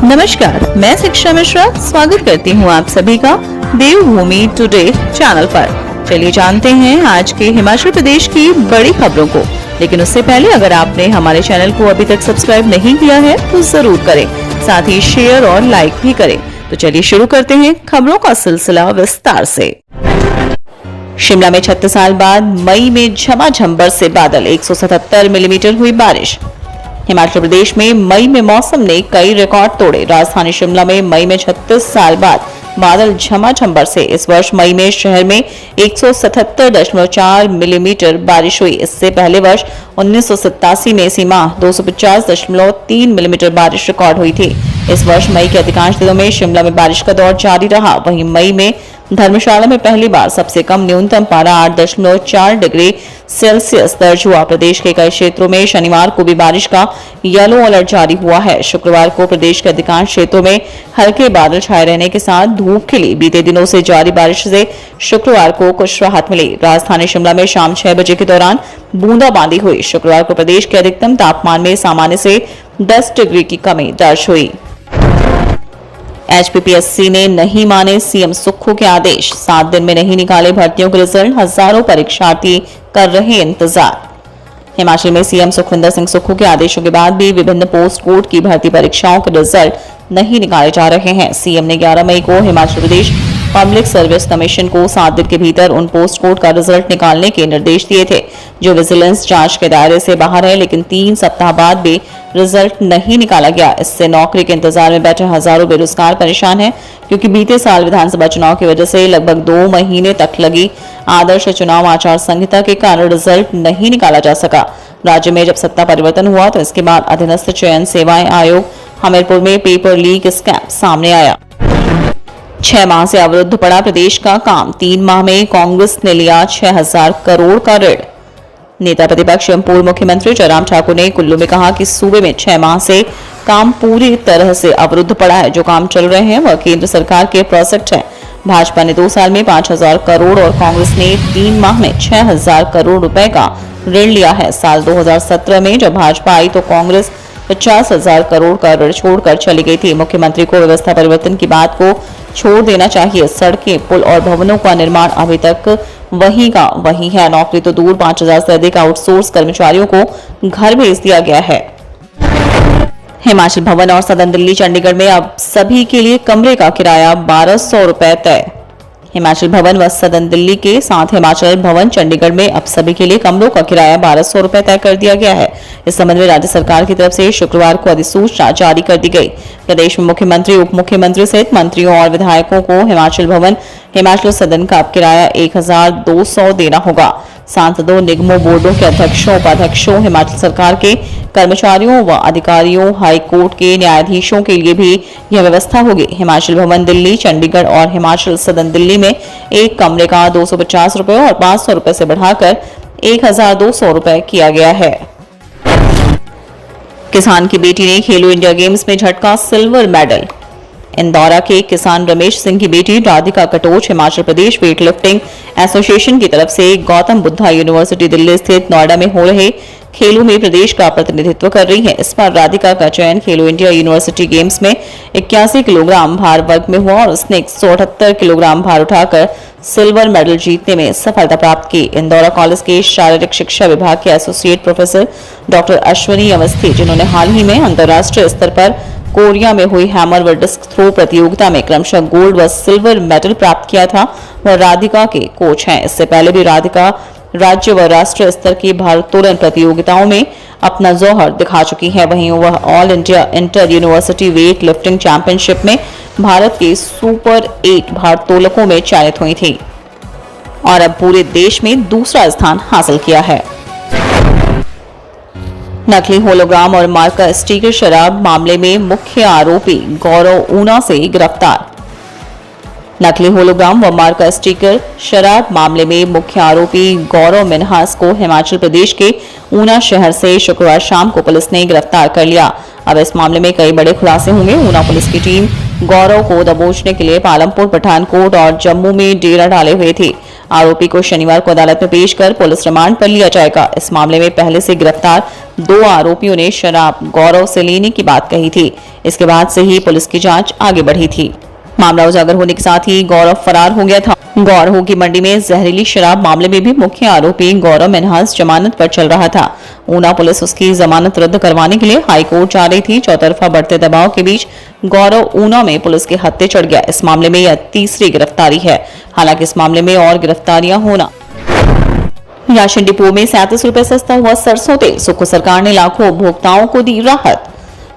नमस्कार, मैं शिक्षा मिश्रा स्वागत करती हूँ आप सभी का देवभूमि टुडे चैनल पर। चलिए जानते हैं आज के हिमाचल प्रदेश की बड़ी खबरों को। लेकिन उससे पहले अगर आपने हमारे चैनल को अभी तक सब्सक्राइब नहीं किया है तो जरूर करें, साथ ही शेयर और लाइक भी करें। तो चलिए शुरू करते हैं खबरों का सिलसिला विस्तार से। शिमला में 36 साल बाद मई में झमाझम बरसे बादल, 177 मिलीमीटर हुई बारिश। हिमाचल प्रदेश में मई में मौसम ने कई रिकॉर्ड तोड़े। राजधानी शिमला में मई में 36 साल बाद बादल झमाझम बरसे। इस वर्ष मई में शहर में 177.4 मिलीमीटर बारिश हुई। इससे पहले वर्ष 1987 में इसी माह 250.3 मिलीमीटर बारिश रिकॉर्ड हुई थी। इस वर्ष मई के अधिकांश दिनों में शिमला में बारिश का दौर जारी रहा। वहीं मई में धर्मशाला में पहली बार सबसे कम न्यूनतम पारा 8.4 डिग्री सेल्सियस दर्ज हुआ। प्रदेश के कई क्षेत्रों में शनिवार को भी बारिश का येलो अलर्ट जारी हुआ है। शुक्रवार को प्रदेश के अधिकांश क्षेत्रों में हल्के बादल छाए रहने के साथ धूप खिली। बीते दिनों से जारी बारिश से शुक्रवार को कुछ राहत मिली। राजधानी शिमला में शाम 6 बजे के दौरान बूंदाबांदी हुई। शुक्रवार को प्रदेश के अधिकतम तापमान में सामान्य से 10 डिग्री की कमी दर्ज हुई। HPPSC ने नहीं माने सीएम सुक्खू के आदेश, 7 दिन में नहीं निकाले भर्तियों के रिजल्ट, हजारों परीक्षार्थी कर रहे इंतजार। हिमाचल में सीएम सुखविंदर सिंह सुक्खू के आदेशों के बाद भी विभिन्न पोस्ट कोड की भर्ती परीक्षाओं के रिजल्ट नहीं निकाले जा रहे हैं। सीएम ने 11 मई को Himachal Pradesh public service commission को 7 दिन के भीतर उन पोस्ट कोड का रिजल्ट निकालने के निर्देश दिए थे जो विजिलेंस जांच के दायरे से बाहर है। लेकिन 3 सप्ताह बाद भी रिजल्ट नहीं निकाला गया। इससे नौकरी के इंतजार में बैठे हजारों बेरोजगार परेशान हैं, क्योंकि बीते साल विधानसभा चुनाव की वजह से लगभग 2 महीने तक लगी आदर्श चुनाव आचार संहिता के कारण रिजल्ट नहीं निकाला जा सका। राज्य में जब सत्ता परिवर्तन हुआ तो इसके बाद अधीनस्थ चयन सेवाएं आयोग हमीरपुर में पेपर लीक स्कैम सामने आया। 6 माह से अवरुद्ध पड़ा प्रदेश का काम, 3 माह में कांग्रेस ने लिया 6000 करोड़ का ऋण। नेता प्रतिपक्ष एवं पूर्व मुख्यमंत्री जयराम ठाकुर ने कुल्लू में कहा कि सूबे में 6 माह से काम पूरी तरह से अवरुद्ध पड़ा है। जो काम चल रहे हैं वह केंद्र सरकार के प्रोजेक्ट है। भाजपा ने 2 साल में 5000 करोड़ और कांग्रेस ने 3 माह में 6000 करोड़ रुपए का ऋण लिया है। साल 2017 में जब भाजपा आई तो कांग्रेस 50,000 करोड़ का ऋण छोड़कर चली गई थी। मुख्यमंत्री को व्यवस्था परिवर्तन की बात को छोड़ देना चाहिए। सड़कें, पुल और भवनों का निर्माण अभी तक वही का वही है। नौकरी तो दूर, 5000 से अधिक आउटसोर्स कर्मचारियों को घर भेज दिया गया है। हिमाचल भवन और सदन दिल्ली चंडीगढ़ में अब सभी के लिए कमरे का किराया 1200 रुपए तय। हिमाचल भवन व सदन दिल्ली के साथ हिमाचल भवन चंडीगढ़ में अब सभी के लिए कमरों का किराया 1200 रुपए तय कर दिया गया है। इस संबंध में राज्य सरकार की तरफ से शुक्रवार को अधिसूचना जारी कर दी गई। प्रदेश में मुख्यमंत्री, उप मुख्यमंत्री सहित मंत्रियों और विधायकों को हिमाचल भवन, हिमाचल सदन का अब किराया 1200 देना होगा। सांसदों, निगमों, बोर्डों के अध्यक्षों, उपाध्यक्षों, हिमाचल सरकार के कर्मचारियों व अधिकारियों, हाई कोर्ट के न्यायाधीशों के लिए भी यह व्यवस्था होगी। हिमाचल भवन दिल्ली, चंडीगढ़ और हिमाचल सदन दिल्ली में एक कमरे का 250 रुपए और 500 रुपए से बढ़ाकर 1200 रुपए किया गया है। किसान की बेटी ने खेलो इंडिया गेम्स में झटका सिल्वर मेडल। इंदौरा के किसान रमेश सिंह की बेटी Radhika Katoch Himachal Pradesh weight lifting association की तरफ से गौतम बुद्धा यूनिवर्सिटी दिल्ली स्थित नोएडा में हो रहे खेलों में प्रदेश का प्रतिनिधित्व कर रही है। इस बार राधिका का चयन खेलो इंडिया यूनिवर्सिटी गेम्स में 81 किलोग्राम भार वर्ग में हुआ और उसने 178 किलोग्राम भार उठाकर सिल्वर मेडल जीतने में सफलता प्राप्त की। इंदौरा कॉलेज के शारीरिक शिक्षा विभाग के associate professor doctor Ashwani Awasthi, जिन्होंने हाल ही में अंतर्राष्ट्रीय स्तर पर कोरिया में हुई हैमर व डिस्क थ्रो प्रतियोगिता में क्रमशः गोल्ड व सिल्वर मेडल प्राप्त किया था, वह राधिका के कोच हैं। इससे पहले भी राधिका राज्य व राष्ट्रीय स्तर की भारोत्तोलन प्रतियोगिताओं में अपना जौहर दिखा चुकी है। वहीं वह all India inter university weight lifting championship में भारत के सुपर 8 भारोत्तोलकों में चयनित हुई थी और अब पूरे देश में दूसरा स्थान हासिल किया है। नकली होलोग्राम और मार्का स्टिकर शराब मामले में मुख्य आरोपी गौरव ऊना से गिरफ्तार। नकली होलोग्राम व मार्का स्टिकर शराब मामले में मुख्य आरोपी गौरव मिन्हास को हिमाचल प्रदेश के ऊना शहर से शुक्रवार शाम को पुलिस ने गिरफ्तार कर लिया। अब इस मामले में कई बड़े खुलासे होंगे। ऊना पुलिस की टीम गौरव को दबोचने के लिए पालमपुर, पठानकोट और जम्मू में डेरा डाले हुए थी। आरोपी को शनिवार को अदालत में पेश कर पुलिस रिमांड पर लिया जाएगा। इस मामले में पहले से गिरफ्तार 2 आरोपियों ने शराब गौरव से लेने की बात कही थी। इसके बाद से ही पुलिस की जांच आगे बढ़ी थी। मामला उजागर होने के साथ ही गौरव फरार हो गया था। गौरव की मंडी में जहरीली शराब मामले में भी मुख्य आरोपी गौरव मिन्हास जमानत पर चल रहा था। ऊना पुलिस उसकी जमानत रद्द करवाने के लिए हाईकोर्ट जा रही थी। चौतरफा बढ़ते दबाव के बीच गौरव ऊना में पुलिस के हत्थे चढ़ गया। इस मामले में यह तीसरी गिरफ्तारी है। हालांकि इस मामले में और गिरफ्तारियां होना। राशन डिपो में 37 रुपए सस्ता हुआ सरसों तेल, सुक्खू सरकार ने लाखों उपभोक्ताओं को दी राहत।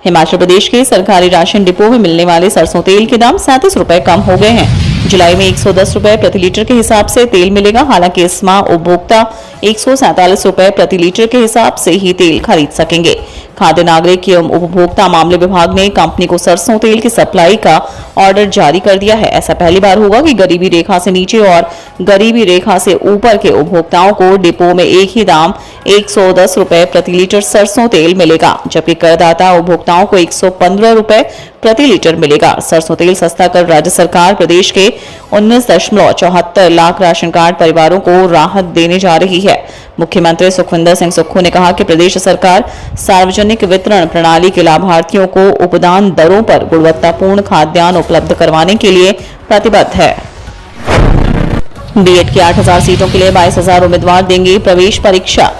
हिमाचल प्रदेश के सरकारी राशन डिपो में मिलने वाले सरसों तेल के दाम 37 रुपए कम हो गए हैं। जुलाई में 110 रुपए प्रति लीटर के हिसाब से तेल मिलेगा। हालांकि इस माह उपभोक्ता 147 रुपए प्रति लीटर के हिसाब से ही तेल खरीद सकेंगे। खाद्य नागरिक एवं उपभोक्ता मामले विभाग ने कंपनी को सरसों तेल की सप्लाई का ऑर्डर जारी कर दिया है। ऐसा पहली बार होगा कि गरीबी रेखा से नीचे और गरीबी रेखा से ऊपर के उपभोक्ताओं को डिपो में एक ही दाम 110 रुपए प्रति लीटर सरसों तेल मिलेगा, जबकि करदाता उपभोक्ताओं को 115 रुपए प्रति लीटर मिलेगा। सरसों तेल सस्ता कर राज्य सरकार प्रदेश के 19.74 लाख राशन कार्ड परिवारों को राहत देने जा रही है। मुख्यमंत्री सुखविंदर सिंह सुक्खू ने कहा कि प्रदेश सरकार सार्वजनिक वितरण प्रणाली के लाभार्थियों को उपदान दरों पर गुणवत्तापूर्ण खाद्यान्न उपलब्ध करवाने के लिए प्रतिबद्ध है। बीएड की 8,000 सीटों के लिए 22,000 उम्मीदवार देंगे प्रवेश परीक्षा।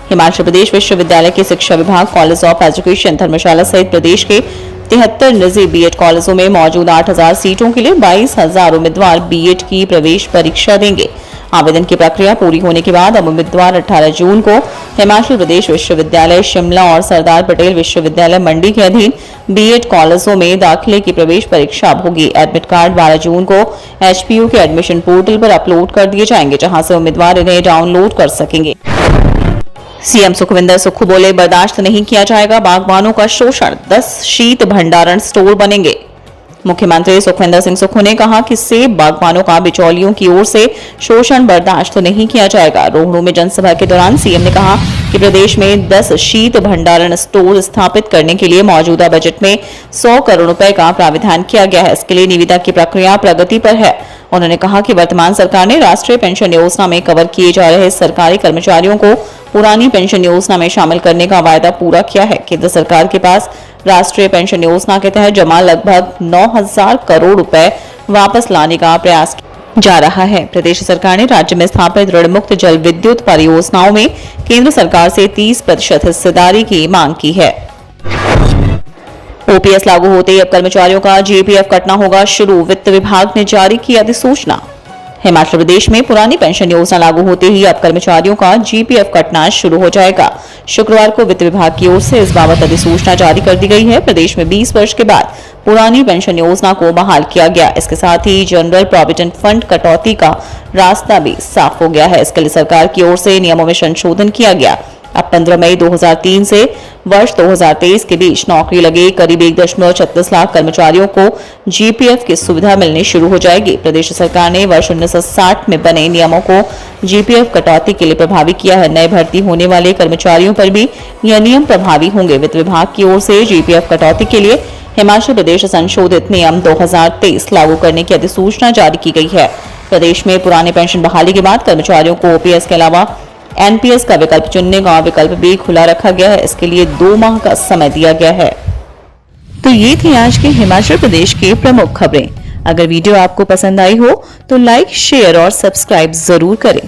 हिमाचल प्रदेश विश्वविद्यालय के शिक्षा विभाग कॉलेज ऑफ एजुकेशन धर्मशाला सहित प्रदेश के 73 निजी बीएड कॉलेजों में मौजूद 8,000 सीटों के लिए 22,000 उम्मीदवार बीएड की प्रवेश परीक्षा देंगे। आवेदन की प्रक्रिया पूरी होने के बाद अब उम्मीदवार 18 जून को हिमाचल प्रदेश विश्वविद्यालय शिमला और सरदार पटेल विश्वविद्यालय मंडी के अधीन बीएड कॉलेजों में दाखिले की प्रवेश परीक्षा होगी। एडमिट कार्ड 12 जून को एचपीयू के एडमिशन पोर्टल पर अपलोड कर दिए जाएंगे, जहां से उम्मीदवार इन्हें डाउनलोड कर सकेंगे। सीएम सुखविंदर सुक्खू बोले, बर्दाश्त नहीं किया जाएगा बागबानों का शोषण, 10 शीत भंडारण स्टोर बनेंगे। मुख्यमंत्री सुखविंदर सिंह सुक्खू ने कहा कि सेब बागबानों का बिचौलियों की ओर से शोषण बर्दाश्त नहीं किया जाएगा। रोहड़ू में जनसभा के दौरान सीएम ने कहा कि प्रदेश में 10 शीत भंडारण स्टोर स्थापित करने के लिए मौजूदा बजट में 100 करोड़ रुपए का प्राविधान किया गया है। इसके लिए निविदा की प्रक्रिया प्रगति पर है। उन्होंने कहा कि वर्तमान सरकार ने राष्ट्रीय पेंशन योजना में कवर किए जा रहे सरकारी कर्मचारियों को पुरानी पेंशन योजना में शामिल करने का वायदा पूरा किया है। केंद्र सरकार के पास राष्ट्रीय पेंशन योजना के तहत जमा लगभग 9,000 करोड़ रुपए वापस लाने का प्रयास जा रहा है। प्रदेश सरकार ने राज्य में स्थापित ऋण मुक्त जल विद्युत परियोजनाओं में केंद्र सरकार से 30% हिस्सेदारी की मांग की है। ओपीएस लागू होते ही अब कर्मचारियों का जीपीएफ कटना होगा शुरू, वित्त विभाग ने जारी की अधिसूचना। हिमाचल प्रदेश में पुरानी पेंशन योजना लागू होते ही अब कर्मचारियों का जीपीएफ कटना शुरू हो जाएगा। शुक्रवार को वित्त विभाग की ओर से इस बाबत अधिसूचना जारी कर दी गई है। प्रदेश में 20 वर्ष के बाद पुरानी पेंशन योजना को बहाल किया गया। इसके साथ ही जनरल प्रोविडेंट फंड कटौती का रास्ता भी साफ हो गया है। इसके लिए सरकार की ओर से नियमों में संशोधन किया गया। अब 15 मई 2003 से वर्ष 2023 के बीच नौकरी लगे करीब 1.36 लाख कर्मचारियों को जीपीएफ की सुविधा मिलनी शुरू हो जाएगी। प्रदेश सरकार ने वर्ष 1960 में बने नियमों को जीपीएफ कटौती के लिए प्रभावी किया है। नए भर्ती होने वाले कर्मचारियों पर भी यह नियम प्रभावी होंगे। वित्त विभाग की ओर से जीपीएफ कटौती के लिए हिमाचल प्रदेश संशोधित नियम 2023 लागू करने की अधिसूचना जारी की गई है। प्रदेश में पुराने पेंशन बहाली के बाद कर्मचारियों को ओपीएस के अलावा एनपीएस का विकल्प चुनने का विकल्प भी खुला रखा गया है। इसके लिए 2 माह का समय दिया गया है। तो ये थी आज के हिमाचल प्रदेश की प्रमुख खबरें। अगर वीडियो आपको पसंद आई हो तो लाइक, शेयर और सब्सक्राइब जरूर करें।